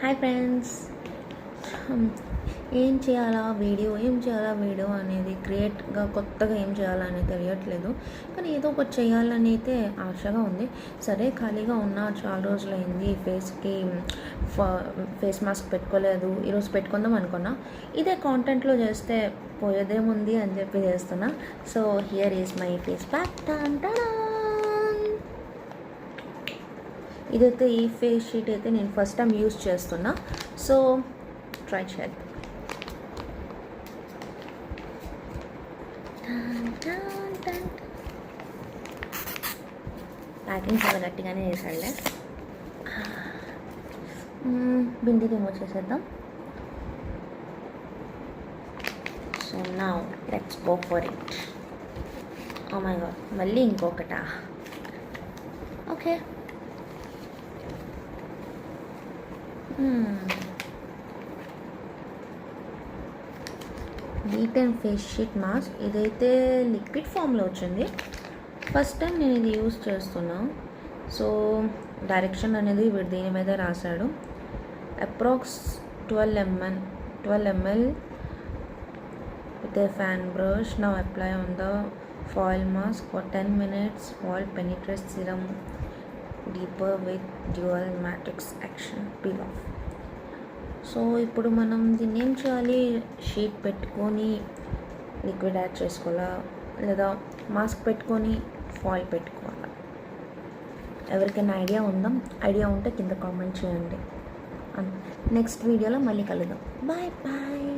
Hi friends, ఏం చేయాలా video అనేది క్రియేట్గా కొత్తగా ఏం చేయాలని తెలియట్లేదు. కానీ ఏదో ఒకటి చేయాలని అయితే ఆశగా ఉంది. సరే, ఖాళీగా ఉన్నా, చాలా రోజులైంది, ఫేస్ మాస్క్ పెట్టుకోలేదు, ఈరోజు పెట్టుకుందాం అనుకున్నా. ఇదే కాంటెంట్లో చేస్తే పోయేదేముంది అని చెప్పి చేస్తున్నా. So here is my face pack. ఇదైతే ఈ ఫేస్ షీట్ అయితే నేను ఫస్ట్ టైం యూజ్ చేస్తున్నా. సో ట్రై చేద్దాం. ప్యాకింగ్ చాలా గట్టిగానే చేశాడులే. బింది రిమూవ్ చేసేద్దాం. So now let's go for it. Oh my God, మళ్ళీ ఇంకొకటా? ఓకే. డీటెన్ ఫేస్ షీట్ మాస్క్. ఇదైతే లిక్విడ్ ఫామ్లో వచ్చింది. ఫస్ట్ టైం నేను ఇది యూజ్ చేస్తున్నా. సో డైరెక్షన్ అనేది వీడు దీని మీద రాశాడు. Approx 12 ml with a fan brush. Now apply on the foil mask for 10 minutes. Foil penetrates serum deeper with dual matrix action. Peel off. So ఇప్పుడు మనం దీన్ని ఏం చేయాలి? షీట్ పెట్టుకొని లిక్విడ్ యాడ్ చేసుకోవాలా, లేదా మాస్క్ పెట్టుకొని ఫాయిల్ పెట్టుకోవాలా? ఎవరికైనా ఐడియా ఉంటే కింద కామెంట్ చేయండి. నెక్స్ట్ వీడియోలో మళ్ళీ కలుద్దాం. Bye bye.